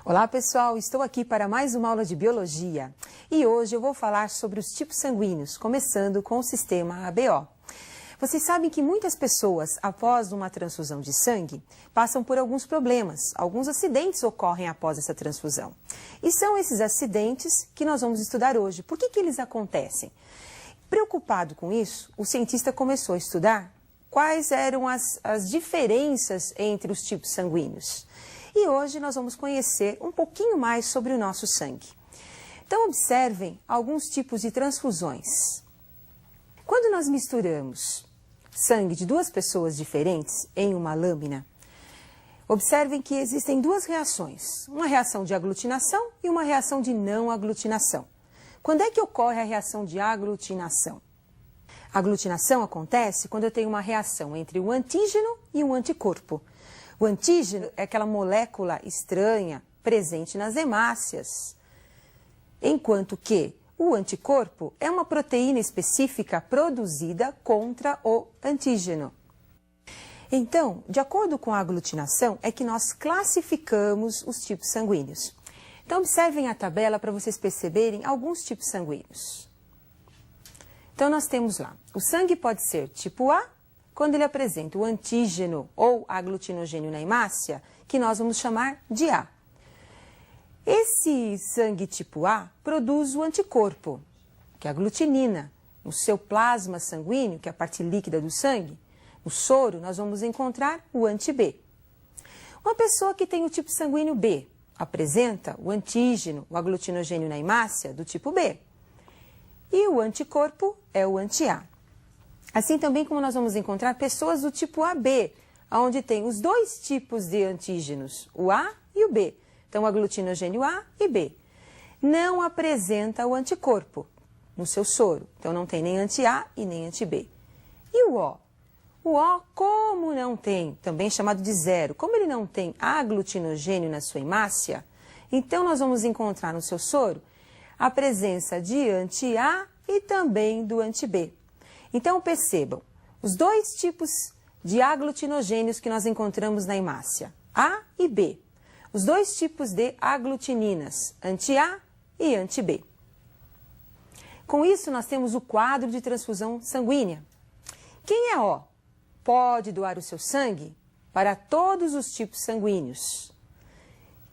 Olá pessoal, estou aqui para mais uma aula de Biologia e hoje eu vou falar sobre os tipos sanguíneos, começando com o sistema ABO. Vocês sabem que muitas pessoas, após uma transfusão de sangue, passam por alguns problemas, alguns acidentes ocorrem após essa transfusão. E são esses acidentes que nós vamos estudar hoje. Por que eles acontecem? Preocupado com isso, o cientista começou a estudar quais eram as diferenças entre os tipos sanguíneos. E hoje nós vamos conhecer um pouquinho mais sobre o nosso sangue. Então, observem alguns tipos de transfusões. Quando nós misturamos sangue de duas pessoas diferentes em uma lâmina, observem que existem duas reações, uma reação de aglutinação e uma reação de não aglutinação. Quando é que ocorre a reação de aglutinação? A aglutinação acontece quando eu tenho uma reação entre o antígeno e o anticorpo. O antígeno é aquela molécula estranha presente nas hemácias, enquanto que o anticorpo é uma proteína específica produzida contra o antígeno. Então, de acordo com a aglutinação, é que nós classificamos os tipos sanguíneos. Então, observem a tabela para vocês perceberem alguns tipos sanguíneos. Então, nós temos lá, o sangue pode ser tipo A, quando ele apresenta o antígeno ou aglutinogênio na hemácia, que nós vamos chamar de A. Esse sangue tipo A produz o anticorpo, que é a aglutinina. No seu plasma sanguíneo, que é a parte líquida do sangue, no soro, nós vamos encontrar o anti-B. Uma pessoa que tem o tipo sanguíneo B apresenta o antígeno, o aglutinogênio na hemácia, do tipo B. E o anticorpo é o anti-A. Assim também como nós vamos encontrar pessoas do tipo AB, onde tem os dois tipos de antígenos, o A e o B. Então, o aglutinogênio A e B. Não apresenta o anticorpo no seu soro. Então, não tem nem anti-A e nem anti-B. E o O? O O, como não tem, também chamado de zero, como ele não tem aglutinogênio na sua hemácia, então nós vamos encontrar no seu soro a presença de anti-A e também do anti-B. Então, percebam, os dois tipos de aglutinogênios que nós encontramos na hemácia, A e B. Os dois tipos de aglutininas, anti-A e anti-B. Com isso, nós temos o quadro de transfusão sanguínea. Quem é O pode doar o seu sangue para todos os tipos sanguíneos.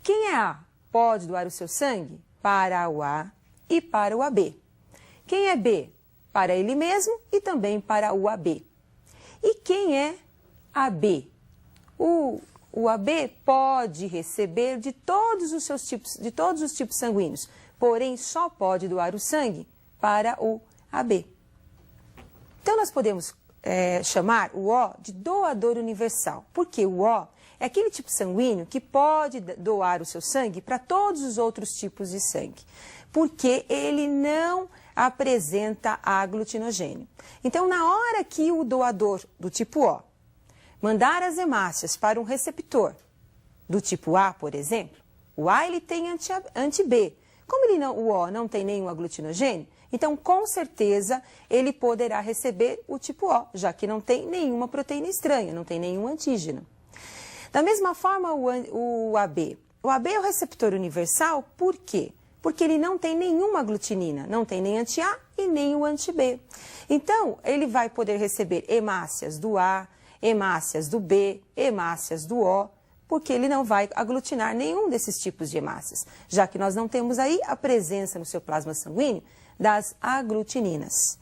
Quem é A pode doar o seu sangue para o A e para o AB. Quem é B? Para ele mesmo e também para o AB. E quem é AB? O AB pode receber de todos os tipos sanguíneos, porém só pode doar o sangue para o AB. Então nós podemos chamar o O de doador universal, porque o O é aquele tipo sanguíneo que pode doar o seu sangue para todos os outros tipos de sangue, porque ele não apresenta aglutinogênio. Então, na hora que o doador do tipo O mandar as hemácias para um receptor do tipo A, por exemplo, o A ele tem anti-B. Como o O não tem nenhum aglutinogênio, então, com certeza, ele poderá receber o tipo O, já que não tem nenhuma proteína estranha, não tem nenhum antígeno. Da mesma forma, o AB. O AB é o receptor universal, por quê? Porque ele não tem nenhuma aglutinina, não tem nem anti-A e nem o anti-B. Então, ele vai poder receber hemácias do A, hemácias do B, hemácias do O, porque ele não vai aglutinar nenhum desses tipos de hemácias, já que nós não temos aí a presença no seu plasma sanguíneo das aglutininas.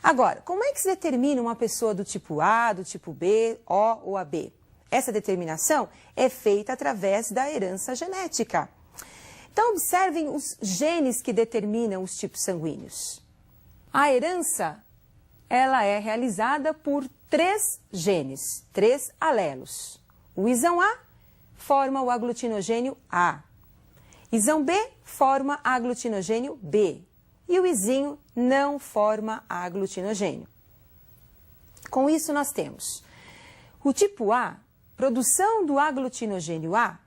Agora, como é que se determina uma pessoa do tipo A, do tipo B, O ou AB? Essa determinação é feita através da herança genética. Então, observem os genes que determinam os tipos sanguíneos. A herança, ela é realizada por 3 genes, 3 alelos. O isão A forma o aglutinogênio A. Isão B forma aglutinogênio B. E o izinho não forma aglutinogênio. Com isso, nós temos o tipo A, produção do aglutinogênio A,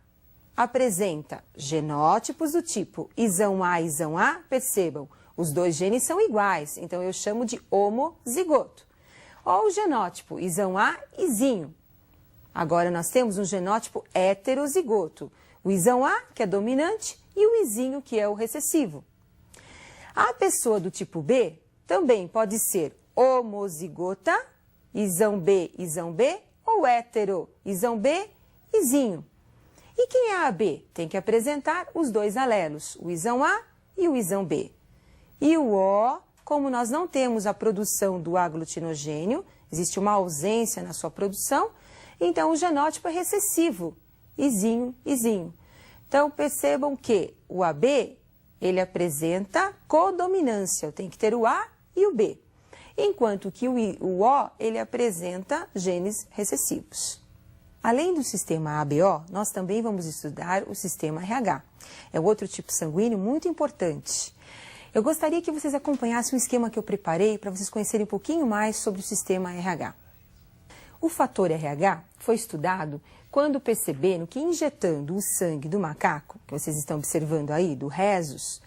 apresenta genótipos do tipo isão A, percebam, os dois genes são iguais, então eu chamo de homozigoto. Ou o genótipo isão A, izinho. Agora nós temos um genótipo heterozigoto. O isão A, que é dominante, e o izinho, que é o recessivo. A pessoa do tipo B também pode ser homozigota, isão B, ou hétero, isão B, izinho. E quem é a AB? Tem que apresentar os dois alelos, o isão A e o isão B. E o O, como nós não temos a produção do aglutinogênio, existe uma ausência na sua produção, então o genótipo é recessivo, izinho, izinho. Então percebam que o AB, ele apresenta codominância, tem que ter o A e o B. Enquanto que o O, ele apresenta genes recessivos. Além do sistema ABO, nós também vamos estudar o sistema RH. É outro tipo sanguíneo muito importante. Eu gostaria que vocês acompanhassem um esquema que eu preparei para vocês conhecerem um pouquinho mais sobre o sistema RH. O fator RH foi estudado quando perceberam que injetando o sangue do macaco, que vocês estão observando aí, do rhesus,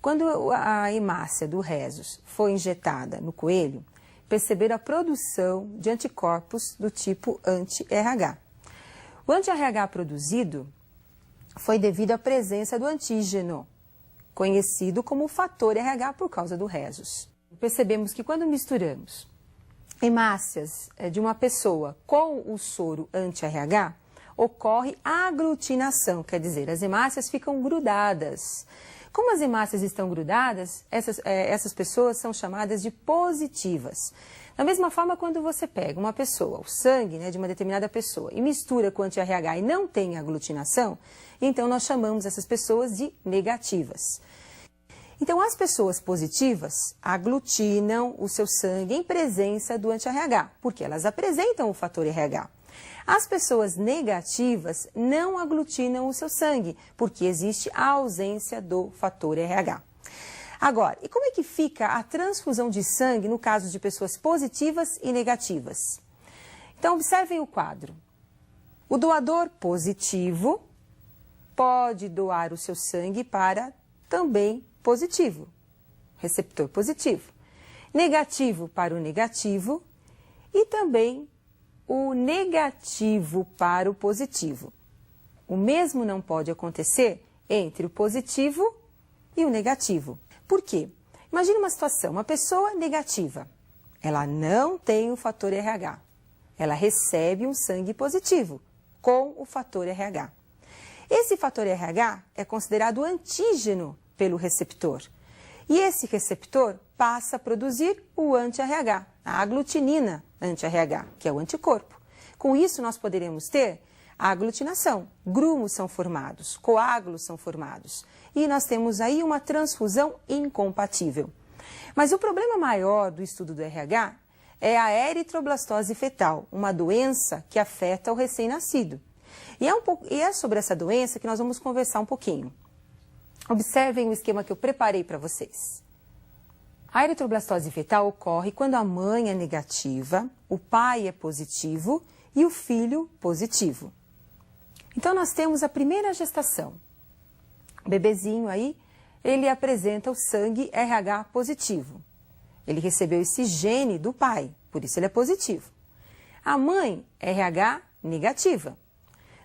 quando a hemácia do rhesus foi injetada no coelho, perceberam a produção de anticorpos do tipo anti-RH. O anti-RH produzido foi devido à presença do antígeno, conhecido como fator RH por causa do rhesus. Percebemos que quando misturamos hemácias de uma pessoa com o soro anti-RH, ocorre aglutinação, quer dizer, as hemácias ficam grudadas. Como as hemácias estão grudadas, essas pessoas são chamadas de positivas. Da mesma forma, quando você pega uma pessoa, o sangue de uma determinada pessoa, e mistura com anti-RH e não tem aglutinação, então nós chamamos essas pessoas de negativas. Então, as pessoas positivas aglutinam o seu sangue em presença do anti-RH, porque elas apresentam o fator RH. As pessoas negativas não aglutinam o seu sangue, porque existe a ausência do fator RH. Agora, e como é que fica a transfusão de sangue no caso de pessoas positivas e negativas? Então, observem o quadro. O doador positivo pode doar o seu sangue para também positivo, receptor positivo. Negativo para o negativo e também o negativo para o positivo. O mesmo não pode acontecer entre o positivo e o negativo. Por quê? Imagine uma situação, uma pessoa negativa. Ela não tem o fator RH. Ela recebe um sangue positivo com o fator RH. Esse fator RH é considerado antígeno pelo receptor. E esse receptor passa a produzir o anti-RH, a aglutinina anti-RH, que é o anticorpo. Com isso, nós poderemos ter a aglutinação, grumos são formados, coágulos são formados. E nós temos aí uma transfusão incompatível. Mas o problema maior do estudo do RH é a eritroblastose fetal, uma doença que afeta o recém-nascido. E é sobre essa doença que nós vamos conversar um pouquinho. Observem o esquema que eu preparei para vocês. A eritroblastose fetal ocorre quando a mãe é negativa, o pai é positivo e o filho positivo. Então, nós temos a primeira gestação. O bebezinho aí, ele apresenta o sangue RH positivo. Ele recebeu esse gene do pai, por isso ele é positivo. A mãe, RH negativa.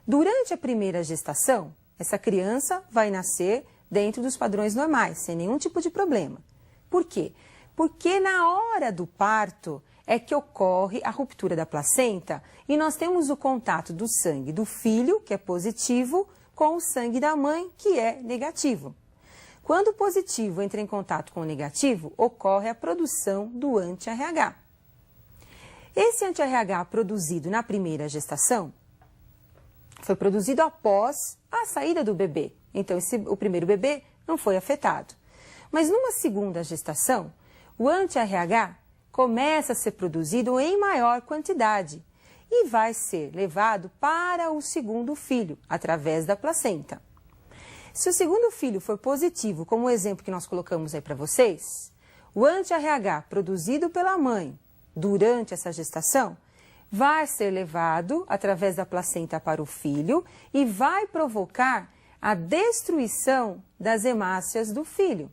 Durante a primeira gestação, essa criança vai nascer dentro dos padrões normais, sem nenhum tipo de problema. Por quê? Porque na hora do parto é que ocorre a ruptura da placenta e nós temos o contato do sangue do filho, que é positivo, com o sangue da mãe, que é negativo. Quando o positivo entra em contato com o negativo, ocorre a produção do anti-RH. Esse anti-RH produzido na primeira gestação foi produzido após a saída do bebê. Então, o primeiro bebê não foi afetado. Mas numa segunda gestação, o anti-RH começa a ser produzido em maior quantidade e vai ser levado para o segundo filho, através da placenta. Se o segundo filho for positivo, como o exemplo que nós colocamos aí para vocês, o anti-RH produzido pela mãe durante essa gestação vai ser levado através da placenta para o filho e vai provocar a destruição das hemácias do filho.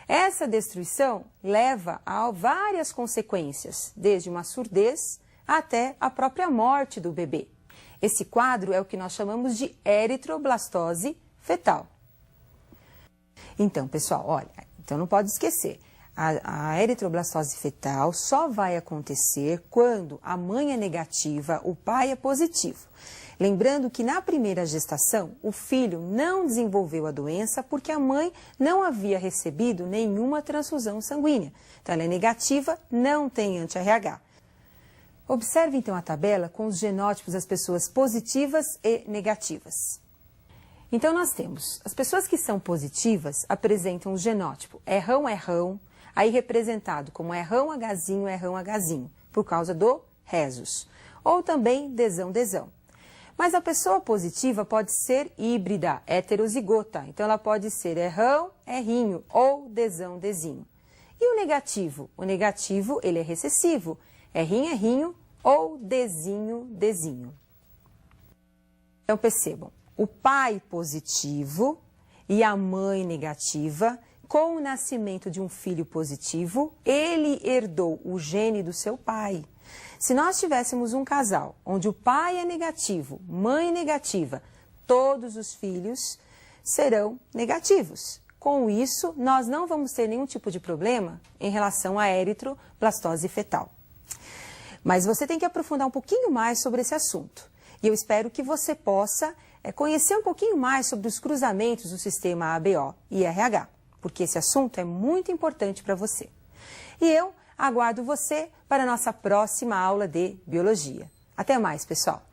Essa destruição leva a várias consequências, desde uma surdez até a própria morte do bebê. Esse quadro é o que nós chamamos de eritroblastose fetal. Então, pessoal, olha, então não pode esquecer, a eritroblastose fetal só vai acontecer quando a mãe é negativa, o pai é positivo. Lembrando que na primeira gestação, o filho não desenvolveu a doença porque a mãe não havia recebido nenhuma transfusão sanguínea. Então, ela é negativa, não tem anti-RH. Observe então a tabela com os genótipos das pessoas positivas e negativas. Então, nós temos as pessoas que são positivas apresentam o genótipo R1, aí representado como R1Hzinho, por causa do rhesus, ou também Dzão. Mas a pessoa positiva pode ser híbrida, heterozigota. Então, ela pode ser Rzinho ou Dzão. E o negativo? O negativo, ele é recessivo. Rzinho ou Dzinho. Então, percebam, o pai positivo e a mãe negativa, com o nascimento de um filho positivo, ele herdou o gene do seu pai. Se nós tivéssemos um casal onde o pai é negativo, mãe negativa, todos os filhos serão negativos. Com isso, nós não vamos ter nenhum tipo de problema em relação à eritroblastose fetal. Mas você tem que aprofundar um pouquinho mais sobre esse assunto. E eu espero que você possa conhecer um pouquinho mais sobre os cruzamentos do sistema ABO e RH, porque esse assunto é muito importante para você. E eu aguardo você para a nossa próxima aula de Biologia. Até mais, pessoal!